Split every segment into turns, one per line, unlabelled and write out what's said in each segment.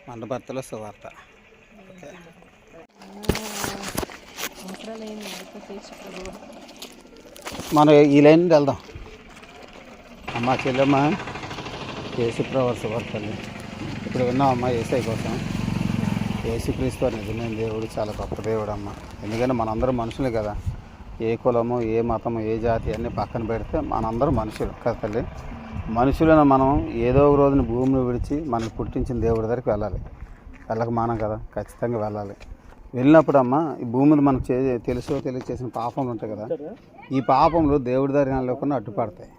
మండభర్తలో సువార్త. మనం ఈ లైన్ నుండి వెళ్దాం. అమ్మ చెల్లెమ్మ యేసుప్రభు సువార్త. ఇప్పుడు విన్నాం అమ్మ యేసయ్య కోసం. యేసుక్రీస్తు నిజమైన దేవుడు, చాలా గొప్ప దేవుడు అమ్మ. ఎందుకంటే మనందరం మనుషులే కదా. ఏ కులము, ఏ మతము, ఏ జాతి అన్నీ పక్కన పెడితే మనందరం మనుషులు కదా తల్లి. మనుషులను మనం ఏదో ఒక రోజున భూమిని విడిచి మనల్ని పుట్టించిన దేవుడి దగ్గరికి వెళ్ళాలి. వెళ్ళక మానం కదా, ఖచ్చితంగా వెళ్ళాలి. వెళ్ళినప్పుడు అమ్మ ఈ భూమిని మనకు తెలియచేసిన పాపములు ఉంటాయి కదా, ఈ పాపములు దేవుడి దగ్గర లేకుండా అడ్డుపడతాయి.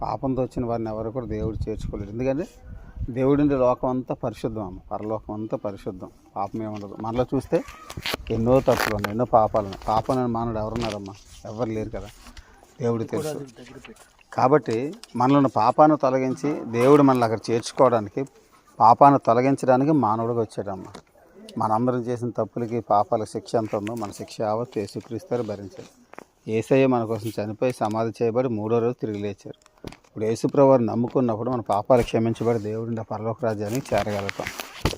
పాపంతో వచ్చిన వారిని ఎవరు కూడా దేవుడు చేర్చుకోలేరు. ఎందుకంటే దేవుడి లోకం అంతా పరిశుద్ధం అమ్మ, పరలోకం అంతా పరిశుద్ధం, పాపం ఏముండదు. మనలో చూస్తే ఎన్నో తప్పులు ఉన్నాయి, ఎన్నో పాపాలు ఉన్నాయి. పాపం అని మానవుడు ఎవరున్నారమ్మా? ఎవరు లేరు కదా, దేవుడు తెలుసు. కాబట్టి మనలో పాపాన్ని తొలగించి దేవుడు మనల్ని అక్కడ చేర్చుకోవడానికి, పాపాన్ని తొలగించడానికి మానవుడికి వచ్చాడమ్మ. మనందరం చేసిన తప్పులకి పాపాల శిక్ష ఎంత ఉందో మన శిక్ష యావత్తు యేసుక్రీస్తు భరించారు. యేసయ్య మన కోసం చనిపోయి సమాధి చేయబడి 3వ రోజు తిరిగి లేచారు. ఇప్పుడు యేసుప్రభువుని నమ్ముకున్నప్పుడు మన పాపాలు క్షమించబడి దేవుడి పరలోక రాజ్యానికి చేరగలుగుతాం.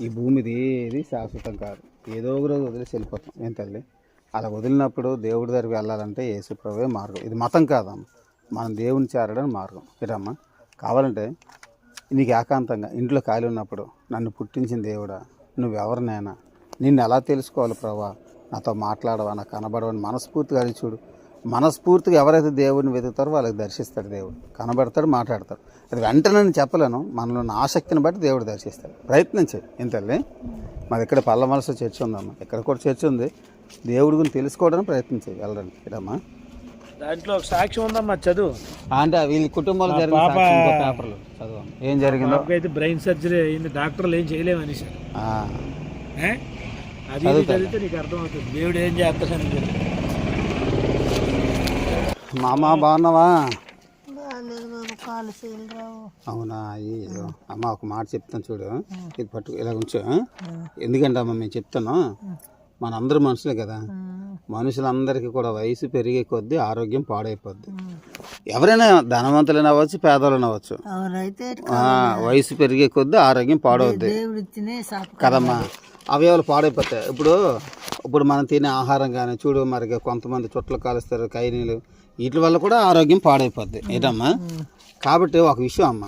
ఈ భూమిది ఏది శాశ్వతం కాదు, ఏదో ఒక రోజు వదిలేసి వెళ్ళిపోతాం. ఏం తల్లి, అలా వదిలినప్పుడు దేవుడి దగ్గరికి వెళ్ళాలంటే యేసుప్రభువే మార్గం. ఇది మతం కాదమ్మ, మనం దేవుని చేరడానికి మార్గం. ఇదమ్మా, కావాలంటే నీకు ఏకాంతంగా ఇంట్లో ఖాళీ ఉన్నప్పుడు నన్ను పుట్టించిన దేవుడా, నువ్వెవరినైనా, నిన్ను ఎలా తెలుసుకోవాలి ప్రభా, నాతో మాట్లాడవా, నాకు కనబడవని మనస్ఫూర్తిగా అడిగి చూడు. మనస్ఫూర్తిగా ఎవరైతే దేవుడిని వెతుకుతారో వాళ్ళకి దర్శిస్తాడు దేవుడు, కనబడతాడు, మాట్లాడతాడు. అది వెంటనే నేను చెప్పలేను, మనలో ఉన్న ఆసక్తిని బట్టి దేవుడు దర్శిస్తాడు. ప్రయత్నం చేయి. ఏంటల్లి, మాది ఇక్కడ పల్లమలస చర్చ్ ఉందమ్మా, ఇక్కడ కూడా చర్చ్ ఉంది. దేవుడి గురించి తెలుసుకోవడానికి ప్రయత్నం చేయి, వెళ్ళడానికి. ఇదమ్మా,
దాంట్లో ఒక సాక్ష్యం ఉందమ్మా, చదువు.
అంటే వీళ్ళ కుటుంబాలు జరిగిన పేపర్లు చదువు. ఏం జరిగిందో
అయితే బ్రెయిన్ సర్జరీ అయింది, డాక్టర్లు ఏం చేయలేమని సార్. అది చదివితే నీకు అర్థమవుతుంది దేవుడు ఏం చేస్తాడని.
మామ బాగున్నావా? అవునా? అయ్యో అమ్మ, ఒక మాట చెప్తాను చూడు, ఇది పట్టు, ఇలా ఉంచు. ఎందుకంటే అమ్మ మేము చెప్తాను, మనందరూ మనుషులే కదా. మనుషులందరికీ కూడా వయసు పెరిగే కొద్దీ ఆరోగ్యం పాడైపోద్ది. ఎవరైనా ధనవంతులైనా అవ్వచ్చు, పేదలైనా అవ్వచ్చు, వయసు పెరిగే కొద్దీ ఆరోగ్యం పాడవుద్ది కదమ్మా. అవయవాలు పాడైపోతాయి. ఇప్పుడు మనం తినే ఆహారం కానీ చూడు, మరి కొంతమంది చుట్టలు కాలుస్తారు, కైనీలు, వీటి వల్ల కూడా ఆరోగ్యం పాడైపోద్ది. ఏంటమ్మా, కాబట్టి ఒక విషయం అమ్మ,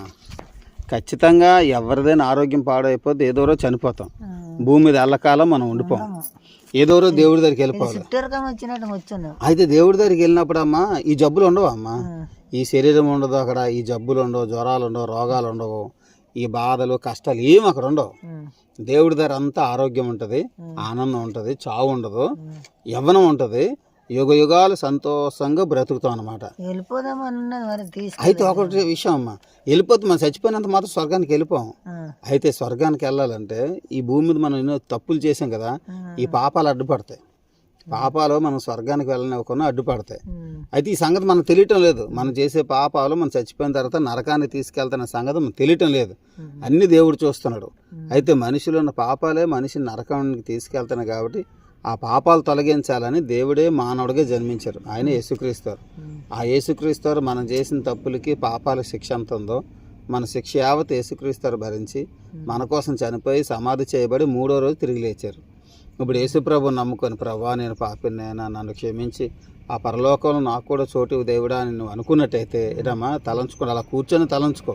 ఖచ్చితంగా ఎవరిదైనా ఆరోగ్యం పాడైపోద్ది, ఏదో రోజు చనిపోతాం. భూమి మీద ఎల్లకాలం మనం ఉండిపోం, ఏదో రోజు దేవుడి దగ్గరికి వెళ్ళిపోవాలి. అయితే దేవుడి దగ్గరికి వెళ్ళినప్పుడు అమ్మా ఈ జబ్బులు ఉండవు అమ్మా, ఈ శరీరం ఉండదు అక్కడ, ఈ జబ్బులు ఉండవు, జ్వరాలు ఉండవు, రోగాలు ఉండవు, ఈ బాధలు కష్టాలు ఏమి అక్కడ ఉండవు. దేవుడి దగ్గర అంతా ఆరోగ్యం ఉంటుంది, ఆనందం ఉంటుంది, చావు ఉండదు, యవ్వనం ఉంటుంది, యుగ యుగాలు సంతోషంగా బ్రతుకుతాం అనమాట. అయితే ఒకటి విషయం అమ్మా, వెళ్ళిపోతే మనం చచ్చిపోయినంత మాత్రం స్వర్గానికి వెళ్ళిపోం. అయితే స్వర్గానికి వెళ్ళాలంటే ఈ భూమి మీద మనం ఎన్నో తప్పులు చేసాం కదా, ఈ పాపాలు అడ్డుపడతాయి. పాపాలు మనం స్వర్గానికి వెళ్ళనివ్వకుండా అడ్డుపడతాయి. అయితే ఈ సంగతి మనకు తెలియటం లేదు. మనం చేసే పాపాలు మనం చచ్చిపోయిన తర్వాత నరకానికి తీసుకెళ్తున్న సంగతి మనకు తెలియటం లేదు. అన్ని దేవుడు చూస్తున్నాడు. అయితే మనిషిలో ఉన్న పాపాలే మనిషిని నరకానికి తీసుకెళ్తున్నాయి. కాబట్టి ఆ పాపాలు తొలగించాలని దేవుడే మానవుడిగా జన్మించారు. ఆయన యేసుక్రీస్తు. ఆ యేసుక్రీస్తు మనం చేసిన తప్పులకి పాపాల శిక్ష ఎంత ఉందో మన శిక్ష యావత్ యేసుక్రీస్తు భరించి మన కోసం చనిపోయి సమాధి చేయబడి 3వ రోజు తిరిగి లేచారు. ఇప్పుడు యేసుప్రభుని నమ్ముకొని, ప్రభా నేను పాపినైనా, నన్ను క్షమించి ఆ పరలోకంలో నాకు కూడా చోటు దేవుడా అని నువ్వు అనుకున్నట్టయితే ఇటమ్మా తలంచుకోండి, అలా కూర్చొని తలంచుకో.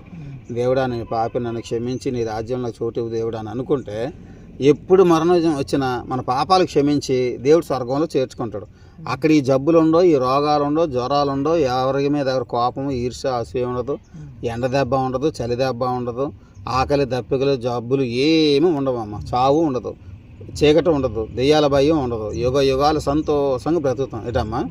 దేవుడా నేను పాపి, నన్ను క్షమించి నీ రాజ్యంలో చోటు దేవుడా అని అనుకుంటే ఎప్పుడు మరణం వచ్చినా మన పాపాలు క్షమించి దేవుడు స్వర్గంలో చేర్చుకుంటాడు. అక్కడ ఈ జబ్బులు ఉండవు, ఈ రోగాలు ఉండవు, జ్వరాలు ఉండవు, ఎవరి మీద ఎవరి కోపము, ఈర్ష్య, అసూయ ఉండదు, ఎండ దెబ్బ ఉండదు, చలి దెబ్బ ఉండదు, ఆకలి దప్పికలు జబ్బులు ఏమీ ఉండవు అమ్మ. చావు ఉండదు, చీకటి ఉండదు, దెయ్యాల భయం ఉండదు, యుగ యుగాలు సంతోషంగా బ్రతుకుతాం. ఇటమ్మా,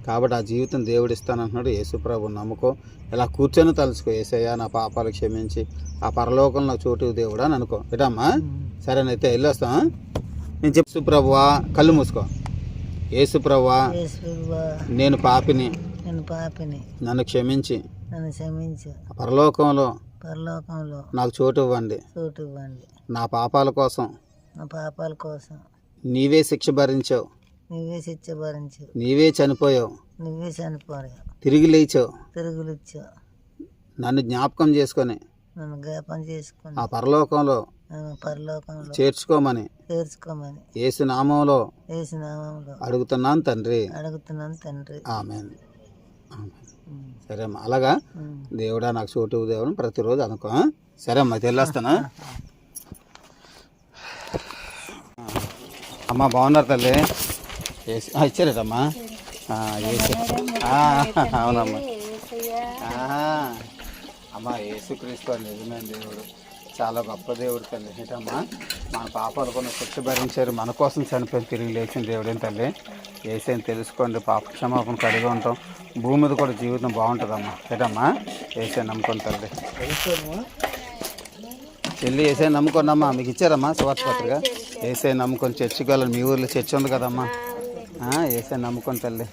కాబట్టి ఆ జీవితం దేవుడు ఇస్తానంటున్నాడు. యేసుప్రభుని నమ్ముకో, ఇలా కూర్చొని తలుచుకో, యేసయ్య నా పాపాలు క్షమించి ఆ పరలోకంలో చోటు దేవుడా అని అనుకో. ఇటమ్మా, సరేనైతే వెళ్ళొస్తాం. నేను చెప్పు ప్రభువా, కళ్ళు మూసుకో. యేసుప్రభువా, నేను పాపిని, నన్ను క్షమించి పరలోకంలో నాకు చోటు ఇవ్వండి. నా పాపాల కోసం నీవే శిక్ష భరించావు, నీవే చనిపోయావు, తిరిగి లేచావు. నన్ను జ్ఞాపకం చేసుకొని ఆ పరలోకంలో
పరలోకంలో
చేర్చుకోమని
చేర్చుకోమని
యేసు నామంలో
వేసినామంలో
అడుగుతున్నాను తండ్రి.
అడుగుతున్నాను తండ్రి.
ఆమేన్. ఆమేన్. సరే అమ్మా, అలాగా దేవుడా నాకు చోటు దేవుడు ప్రతిరోజు అనుకో. సరే అమ్మా, తెల్లేస్తానా. అమ్మ బాగున్నారు తల్లి? ఇచ్చారటమ్మా. అవునమ్మా. అమ్మ యేసుక్రీస్తు నిజమైన దేవుడు, చాలా గొప్ప దేవుడు తల్లి. ఏంటమ్మా, మన పాపాలు కొన్ని శిక్ష భరించారు, మన కోసం చనిపోయి తిరిగి లేచిన దేవుడేం తల్లి. ఏసైని తెలుసుకోండి, పాప క్షమాపణ కలిగి ఉంటాం, భూమి మీద కూడా జీవితం బాగుంటుందమ్మా. ఏటమ్మా, ఏసై నమ్ముకోండి తల్లి. చెల్లి ఏసై నమ్ముకోండమ్మా. మీకు ఇచ్చారమ్మా సువార్త పత్రిక. ఏసై నమ్ముకొని చర్చికి వెళ్ళండి. మీ ఊర్లో చర్చి ఉంది కదమ్మా. ఏసై నమ్ముకోండి తల్లి.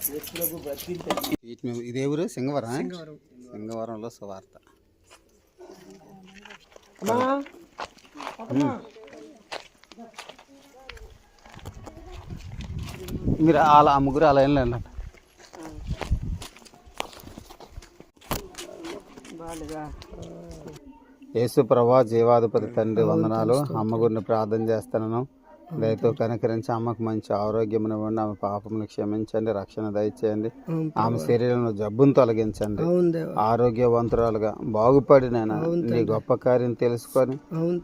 ఇదే ఊరు సింగవరం. సింగవరంలో సువార్త. మీరు అలా ఆ ముగ్గురు అలా వెళ్ళండి. యేసు ప్రభా జీవాధిపతి తండ్రి వందనాలు. అమ్మ గురిని ప్రార్థన చేస్తున్నాను. దయతో కనికరించి అమ్మకు మంచి ఆరోగ్యం ఇవ్వండి. ఆమె పాపమును క్షమించండి, రక్షణ దయచేయండి. ఆమె శరీరంలో జబ్బును తొలగించండి. ఆరోగ్యవంతురాలుగా బాగుపడి నేను నీ గొప్ప కార్యం తెలుసుకొని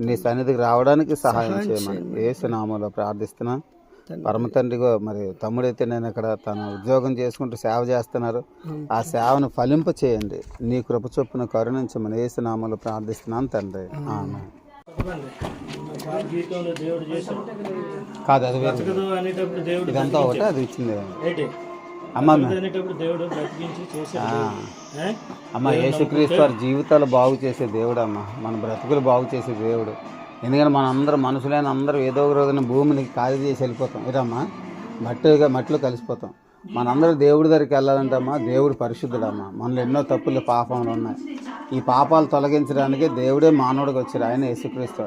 నీ సన్నిధికి రావడానికి సహాయం చేయమని యేసు నామములో ప్రార్థిస్తున్నా. పరమ తండ్రిగా మరి తమ్ముడైతే నేను ఇక్కడ తన ఉద్యోగం చేసుకుంటూ సేవ చేస్తున్నారు. ఆ సేవను ఫలింప చేయండి. నీ కృప చొప్పున కరుణించమని యేసు నామములో ప్రార్థిస్తున్నాను తండ్రి. ఆమేన్. కాదు, అది ఇదంతా ఒకటి, అది ఇచ్చింది అమ్మ. అమ్మ యేసుక్రీస్తు వారి జీవితాలు బాగు చేసే దేవుడు అమ్మ, మన బ్రతుకులు బాగు చేసే దేవుడు. ఎందుకంటే మన అందరూ మనుషులైన అందరూ ఏదో ఒక రోజున భూమిని ఖాళీ చేసి వెళ్ళిపోతాం. ఇదమ్మా, మట్టిలో కలిసిపోతాం. మనందరూ దేవుడి దగ్గరికి వెళ్ళాలంటమ్మా. దేవుడు పరిశుద్ధుడమ్మా. మనలో ఎన్నో తప్పులు పాపములు ఉన్నాయి. ఈ పాపాలు తొలగించడానికి దేవుడే మానవుడికి వచ్చారు. ఆయన యేసుక్రీస్తు.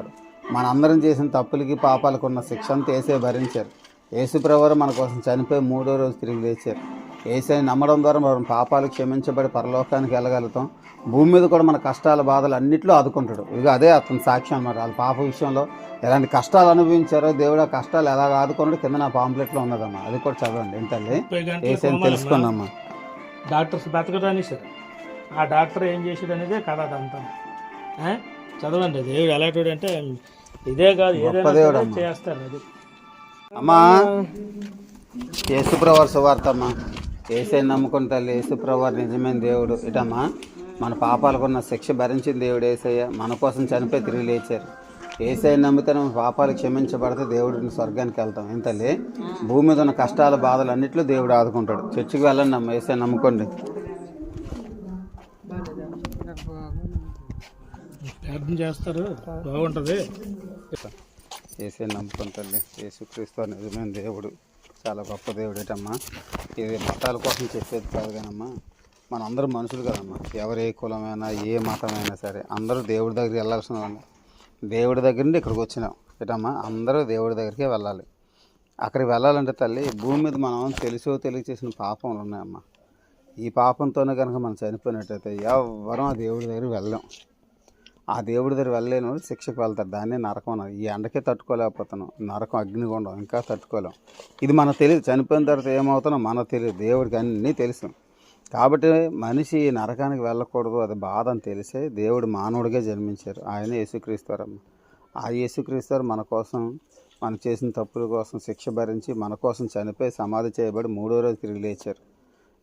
మనందరం చేసిన తప్పులకి పాపాలకు ఉన్న శిక్ష అంతా యేసే భరించారు. యేసుప్రభువు మన కోసం చనిపోయి 3వ రోజు తిరిగి లేచారు. యేసుని నమ్మడం ద్వారా మనం పాపాలు క్షమించబడి పరలోకానికి వెళ్ళగలుగుతాం. భూమి మీద కూడా మన కష్టాల బాధలు అన్నింటిలో ఆదుకుంటాడు. ఇక అదే అతని సాక్ష్యం అన్నమాట. వాళ్ళ పాప విషయంలో ఎలాంటి కష్టాలు అనుభవించారో దేవుడు ఆ కష్టాలు ఎలాగ ఆదుకున్నాడు కింద నా పాంప్లెట్లో ఉన్నదమ్మా. అది కూడా చదవండి. ఏంటండి యేసుని తెలుసుకున్నామ్మా.
డాక్టర్స్ బతకడానికి సార్ ఆ డాక్టర్ ఏం చేసాడు అనేది కథ అదంతా చదవండి. దేవుడు ఎలాంటి అంటే ఇదే కాదు, ఏదైనా చేస్తారు. అది
అమ్మా యేసుప్రభు సువార్త అమ్మా. యేసయ్యని నమ్ముకుని తల్లి. యేసుప్రభు నిజమైన దేవుడు. ఇటమ్మా, మన పాపాలకున్న శిక్ష భరించిన దేవుడు యేసయ్య. మన కోసం చనిపోయి తిరిగి లేచారు. యేసయ్యని నమ్మితే మన పాపాలు క్షమించబడితే దేవుడిని స్వర్గానికి వెళ్తాం. ఏం తల్లి, భూమి మీద ఉన్న కష్టాల బాధలు అన్నింటిలో దేవుడు ఆదుకుంటాడు. చర్చికి వెళ్ళండి అమ్మ. యేసయ్యని నమ్ముకోండి.
ప్రార్థన చేస్తారు, బాగుంటుంది.
యేసయ్యని నమ్ముకుని తల్లి. యేసుక్రీస్తు నిజమైన దేవుడు, చాలా గొప్ప దేవుడు. ఏటమ్మా, ఇది మతాల కోసం చెప్పేది కాదు కానమ్మా. మనందరూ మనుషులు కదమ్మా. ఎవరు ఏ కులమైనా ఏ మతమైనా సరే అందరూ దేవుడి దగ్గరికి వెళ్ళాల్సిన వాళ్ళు. దేవుడి దగ్గర నుండి ఇక్కడికి వచ్చినాం. ఏటమ్మా, అందరూ దేవుడి దగ్గరికే వెళ్ళాలి. అక్కడికి వెళ్ళాలంటే తల్లి, భూమి మీద మనం తెలియక చేసిన పాపములు ఉన్నాయమ్మా. ఈ పాపంతోనే కనుక మనం చనిపోయినట్టయితే ఎవరం ఆ దేవుడి దగ్గరికి వెళ్ళాం. ఆ దేవుడి దగ్గర వెళ్ళలేని వాళ్ళు శిక్షకు వెళ్తారు. దాన్నే నరకం అన్నారు. ఈ ఎండకే తట్టుకోలేకపోతున్నాం. నరకం అగ్నిగుండం ఇంకా తట్టుకోలేం. ఇది మనకు తెలియదు. చనిపోయిన తర్వాత ఏమవుతానో మనకు తెలియదు. దేవుడికి అన్నీ తెలుసు. కాబట్టి మనిషి నరకానికి వెళ్ళకూడదు, అది బాధ అని తెలిసే దేవుడు మానవుడిగా జన్మించారు. ఆయన యేసుక్రీస్తురమ్మ. ఆ యేసుక్రీస్తు మన కోసం, మనం చేసిన తప్పుల కోసం శిక్ష భరించి మన కోసం చనిపోయి సమాధి చేయబడి 3వ రోజు తిరిగి లేచారు.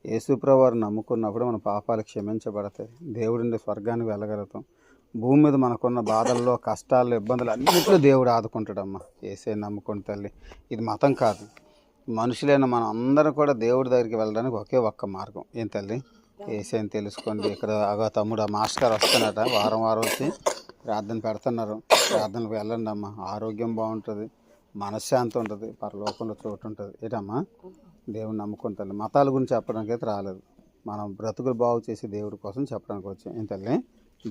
యేసుప్రభువుని నమ్ముకున్నప్పుడు మన పాపాలు క్షమించబడతాయి. దేవుడి స్వర్గానికి వెళ్ళగలుగుతాం. భూమి మీద మనకున్న బాధల్లో, కష్టాల్లో, ఇబ్బందులు అన్నింటిలో దేవుడు ఆదుకుంటాడమ్మా. యేసయ్యని నమ్ముకుని తల్లి. ఇది మతం కాదు. మనుషులైన మనం అందరం కూడా దేవుడి దగ్గరికి వెళ్ళడానికి ఒకే ఒక్క మార్గం. ఏం తల్లి, యేసయ్యని తెలుసుకోండి. ఇక్కడ తమ్ముడు మాస్టర్ గారు వస్తున్నట, వారం వచ్చి ప్రార్థన పెడుతున్నారు. ప్రార్థనకు వెళ్ళండి అమ్మ. ఆరోగ్యం బాగుంటుంది, మనశ్శాంతి ఉంటుంది, పరలోకంలో చోటు ఉంటుంది. ఏంటమ్మా, దేవుని నమ్ముకుని తల్లి. మతాల గురించి చెప్పడానికి అయితే రాలేదు. మనం బ్రతుకులు బాగు చేసి దేవుడి కోసం చెప్పడానికి వచ్చాం. ఏం తల్లి,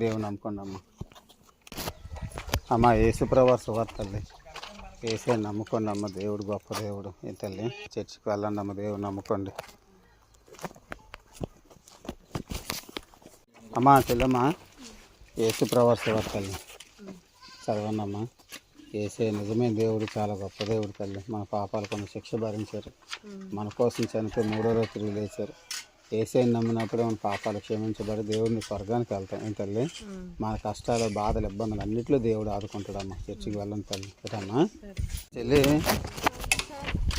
దేవుని నమ్ముకోండి అమ్మ. అమ్మ యేసుప్రభు సువార్త తల్లి. యేసయ్యని నమ్ముకోండి అమ్మ. దేవుడు గొప్ప దేవుడు. ఏం తల్లి, చర్చికి వెళ్ళండి అమ్మ. దేవుని నమ్ముకోండి అమ్మ. చెల్లమ్మ యేసుప్రభు సువార్త తల్లి చదవండి అమ్మ. ఏసే నిజమైన దేవుడు, చాలా గొప్ప దేవుడు తల్లి. మన పాపాలు కొన్ని శిక్ష భరించారు, మన కోసం చనిపోయి 3వ రోజు తిరిగి లేచారు. ఏసైని నమ్మినప్పుడే మన పాపాలు క్షమించబడి దేవుడిని స్వర్గానికి వెళ్తాం. ఏం తల్లి, మన కష్టాలు, బాధలు, ఇబ్బందులు అన్నింటిలో దేవుడు ఆదుకుంటాడమ్మా. చర్చికి వెళ్ళండి తల్లి. ఏటమ్మా చెల్లి,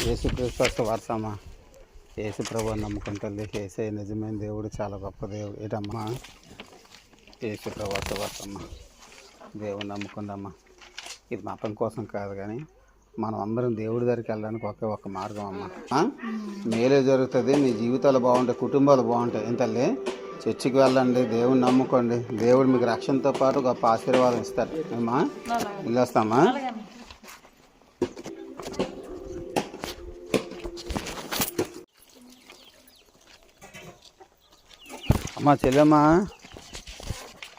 యేసుక్రీస్తు వారసమ్మా. యేసు ప్రభువుని నమ్ముకుంటుంది. ఏసై నిజమైన దేవుడు, చాలా గొప్ప దేవుడు. ఏటమ్మా యేసు ప్రభు వారసమ్మా. దేవుడు నమ్ముకుందమ్మా. ఇది మతం కోసం కాదు, కానీ మనం అందరం దేవుడి దగ్గరికి వెళ్ళడానికి ఒకే ఒక మార్గం అమ్మ. మేలే జరుగుతుంది, మీ జీవితాలు బాగుంటాయి, కుటుంబాలు బాగుంటాయి. ఏం తల్లి, చర్చికి వెళ్ళండి, దేవుడిని నమ్ముకోండి. దేవుడు మీకు రక్షణతో పాటు గొప్ప ఆశీర్వాదం ఇస్తారు. ఏమ్మా వెళ్ళొస్తామా? అమ్మా చెల్లెమ్మా,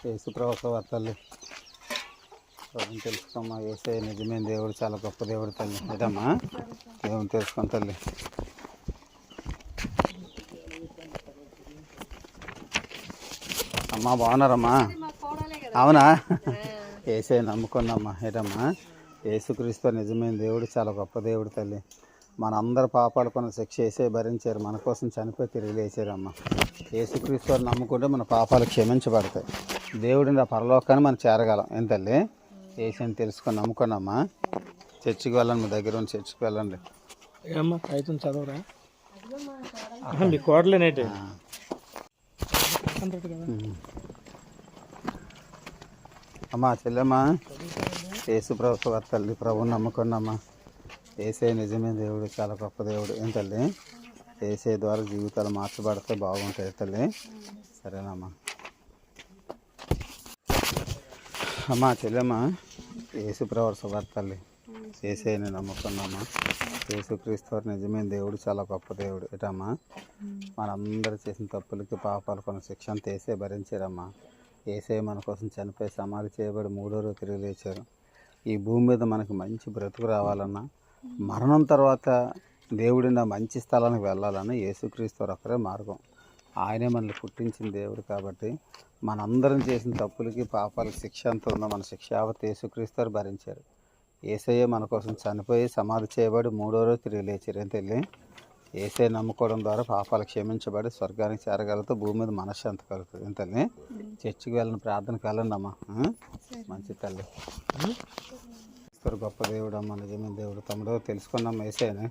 యేసు ప్రభువు తల్లి దేవుని తెలుసుకోమ్మా. ఏసే నిజమైన దేవుడు, చాలా గొప్ప దేవుడు తల్లి. ఏదమ్మా దేవుని తెలుసుకోండి తల్లి. అమ్మా బాగున్నారమ్మా? అవునా? ఏసే నమ్ముకున్నామ్మా. ఏటమ్మా యేసుక్రీస్తు నిజమైన దేవుడు, చాలా గొప్ప దేవుడు తల్లి. మనందరి పాపాలు కొన్ని శిక్ష ఏసే భరించారు, మన కోసం చనిపోయి తిరిగి లేచారమ్మా. యేసుక్రీస్తు నమ్ముకుంటే మన పాపాలు క్షమించబడతాయి. దేవుడిని ఆ పరలోకాన్ని మనం చేరగలం. ఏం తల్లి, ఏసని తెలుసుకొని నమ్ముకున్నామ్మా. చర్చికి వెళ్ళండి, మీ దగ్గర ఉన్న చర్చికి వెళ్ళండి.
ఏమ్మా అయితే చదవరా? మీ కోడలేనేటి
అమ్మా చెల్లెమ్మా, యేసు ప్రభు తల్లి, ప్రభుని నమ్ముకున్నామ్మా. ఏసే నిజమైన దేవుడు, చాలా గొప్ప దేవుడు. ఏం తల్లి, ఏసే ద్వారా జీవితాలు మార్చబడితే బాగుంటాయి తల్లి. సరేనమ్మా. అమ్మా చెల్లెమ్మా, యేసు ప్రభు తల్లి, ఏసైని నమ్ముకున్నామ్మా. యేసుక్రీస్తు నిజమైన దేవుడు, చాలా గొప్ప దేవుడు. ఏటమ్మా మనందరూ చేసిన తప్పులకి, పాపాలు కొన్ని శిక్ష అంతా ఏసే భరించారమ్మా. ఏసే మన కోసం చనిపోయి సమాధి చేయబడి 3వ రోజు తిరిగి లేచారు. ఈ భూమి మీద మనకు మంచి బ్రతుకు రావాలన్నా, మరణం తర్వాత దేవుడిని మంచి స్థలానికి వెళ్ళాలన్నా యేసుక్రీస్తు ఒక్కరే మార్గం. ఆయనే మనల్ని పుట్టించిన దేవుడు. కాబట్టి మనందరం చేసిన తప్పులకి, పాపాలకి శిక్ష ఎంత ఉందో మన శిక్ష యావత్ యేసుక్రీస్తు భరించారు. ఏసయ్య మన కోసం చనిపోయి సమాధి చేయబడి 3వ రోజు తిరిగి లేచారు. ఏం తెలియ ఏసై నమ్ముకోవడం ద్వారా పాపాలు క్షమించబడి స్వర్గానికి చేరగలుగుతూ భూమి మీద మనశ్శాంతి కలుగుతుంది. ఏం తల్లి, చర్చికి వెళ్ళిన ప్రార్థనకి వెళ్ళండి అమ్మా. మంచి తల్లి, గొప్ప దేవుడు అమ్మ, నిజమైన దేవుడు. తమ్ముడు తెలుసుకున్నాం ఏసైని.